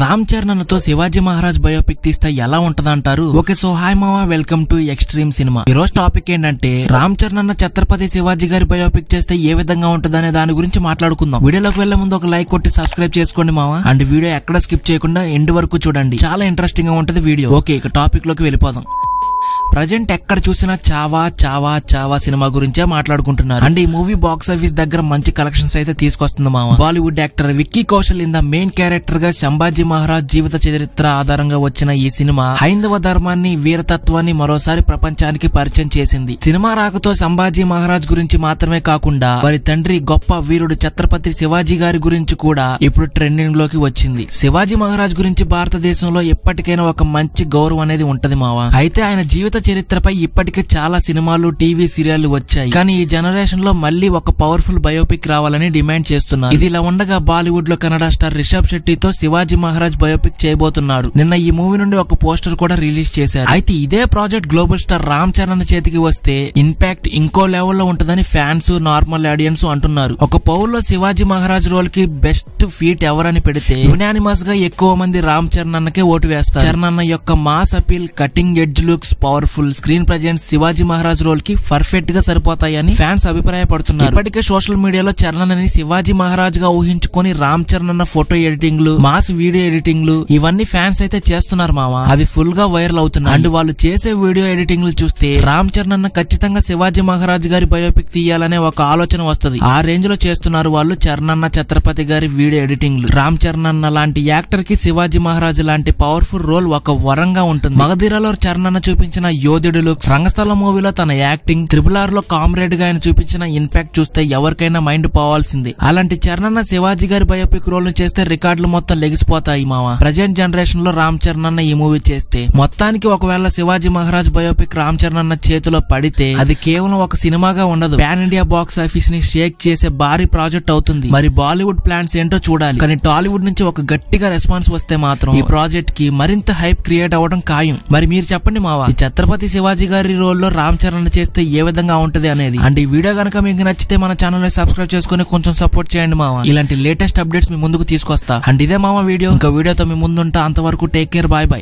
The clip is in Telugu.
రామ్ చరణ్ తో శివాజీ మహారాజ్ బయోపిక్ తీస్తే ఎలా ఉంటదంటారు? ఓకే, సో హాయ్ మామా, వెల్కమ్ టు ఎక్స్ట్రీమ్ సినిమా. ఈ రోజు టాపిక్ ఏంటంటే రామ్ చరణ్ ఛత్రపతి శివాజీ గారి బయోపిక్ చేస్తే ఏ విధంగా ఉంటదనే దాని గురించి మాట్లాడుకుందాం. వీడియోలోకి వెళ్లే ముందు ఒక లైక్ కొట్టి సబ్స్క్రైబ్ చేసుకోండి మామా, అండ్ వీడియో ఎక్కడ స్కిప్ చేయకుండా ఎండ్ వరకు చూడండి, చాలా ఇంట్రెస్టింగ్ గా ఉంటది వీడియో. ఓకే, ఇక టాపిక్ లోకి వెళ్ళిపోదాం. ప్రజెంట్ ఎక్కడ చూసినా చావా చావా చావా సినిమా గురించే మాట్లాడుకుంటున్నారు. అండ్ ఈ మూవీ బాక్స్ ఆఫీస్ దగ్గర మంచి కలెక్షన్స్ అయితే తీసుకొస్తుంది మామ. Bollywood actor Vicky Kaushal in the main character గా సంభాజీ మహారాజ్ జీవిత చరిత్ర ఆధారంగా వచ్చిన ఈ సినిమా హైందవ ధర్మాన్ని, వీరతత్వాన్ని మరోసారి ప్రపంచానికి పరిచయం చేసింది. సినిమా రాకతో సంభాజీ మహారాజ్ గురించి మాత్రమే కాకుండా వారి తండ్రి గొప్ప వీరుడు ఛత్రపతి శివాజీ గారి గురించి కూడా ఇప్పుడు ట్రెండింగ్ లోకి వచ్చింది. శివాజీ మహారాజ్ గురించి భారతదేశంలో ఎప్పటికైనా ఒక మంచి గౌరవం అనేది ఉంటది మావా. అయితే ఆయన జీవిత చరిత్రపై ఇప్పటికే చాలా సినిమాలు, టీవీ సీరియళ్లు వచ్చాయి. కానీ ఈ జనరేషన్ లో మళ్ళీ ఒక పవర్ఫుల్ బయోపిక్ రావాలని డిమాండ్ చేస్తున్నారు. ఇది ఇలా ఉండగా బాలీవుడ్ లో కన్నడ స్టార్ రిషబ్ శెట్టితో శివాజీ మహారాజ్ బయోపిక్ చేయబోతున్నాడు. నిన్న ఈ మూవీ నుండి ఒక పోస్టర్ కూడా రిలీజ్ చేశారు. అయితే ఇదే project global star Ram Charan చేతికి వస్తే ఇంపాక్ట్ ఇంకో లెవెల్లో ఉంటదని ఫ్యాన్స్, నార్మల్ ఆడియన్స్ అంటున్నారు. ఒక పౌల్లో శివాజీ మహారాజ్ రోల్ కి బెస్ట్ ఫీట్ ఎవరని పెడితే యునానిమస్ గా ఎక్కువ మంది రామ్ చరణ్ అన్నకే ఓటు వేస్తారు. చరణ్ అన్న యొక్క mass appeal, cutting edge looks, powerful screen presence Shivaji Maharaj role కి పర్ఫెక్ట్ గా సరిపోతాయని ఫ్యాన్స్ అభిప్రాయపడుతున్నారు. ఇప్పటికే సోషల్ మీడియాలో చరణ్ అని శివాజీ మహారాజ్ గా ఊహించుకొని రామ్ చరణ్ అన్న ఫోటో ఎడిటింగ్లు, మాస్ వీడియో ఎడిటింగ్లు ఇవన్నీ ఫ్యాన్స్ అయితే చేస్తున్నారు మామ. అవి ఫుల్ గా వైరల్ అవుతున్నాయి. అండ్ వాళ్ళు చేసే వీడియో ఎడిటింగ్లు చూస్తే రామ్ చరణ్ అన్న ఖచ్చితంగా శివాజీ మహారాజ్ గారి బయోపిక్ తీయాలనే ఒక ఆలోచన వస్తుంది. ఆ రేంజ్ లో చేస్తున్నారు వాళ్ళు చరణ్ అన్న ఛత్రపతి గారి వీడియో ఎడిటింగ్లు. రామ్ చరణ్ అన్న లాంటి యాక్టర్ కి శివాజీ మహారాజ్ లాంటి పవర్ఫుల్ రోల్ ఒక వరంగా ఉంటుంది. మగధీరలో చరణ్ అన్న చూపించిన యోధుడు లుక్, రంగస్థలం మూవీలో తన యాక్టింగ్, RRR లో కామ్రేడ్ గా ఆయన చూపించిన ఇంపాక్ట్ చూస్తే ఎవరికైనా మైండ్ పోవాల్సింది. అలాంటి చరణ్ అన్న శివాజీ గారి బయోపిక్ రోల్ ను చేస్తే రికార్డులు మొత్తం లెగిసిపోతాయి మామ. ప్రజెంట్ జనరేషన్ లో రామ్ చరణ్ అన్న ఈ మూవీ చేస్తే మొత్తానికి ఒకవేళ శివాజీ మహారాజ్ బయోపిక్ రామ్ చరణ్ అన్న చేతిలో పడితే అది కేవలం ఒక సినిమాగా ఉండదు, పాన్ ఇండియా బాక్స్ ఆఫీస్ ని షేక్ చేసే భారీ ప్రాజెక్ట్ అవుతుంది. మరి బాలీవుడ్ ప్లాన్స్ ఏంటో చూడాలి. కానీ టాలీవుడ్ నుంచి ఒక గట్టిగా రెస్పాన్స్ వస్తే మాత్రం ఈ ప్రాజెక్ట్ కి మరింత హైప్ క్రియేట్ అవ్వడం ఖాయం. మరి మీరు చెప్పండి మావా, ఈ ఛత్రపతి శివాజీ గారి రోల్ లో రామ్ చరణ్ చేస్తే ఏ విధంగా ఉంటది అనేది. అండ్ ఈ వీడియో కనుక మీకు నచ్చితే మన ఛానల్ ని సబ్స్క్రైబ్ చేసుకుని కొంచెం సపోర్ట్ చేయండి మావా. ఇలాంటి లేటెస్ట్ అప్డేట్స్ మీ ముందుకు తీసుకొస్తా. అండ్ ఇదే మావా వీడియో. ఇంకా వీడియోతో మీ ముందుంటా. అంతవరకు టేక్ కేర్, బాయ్ బాయ్.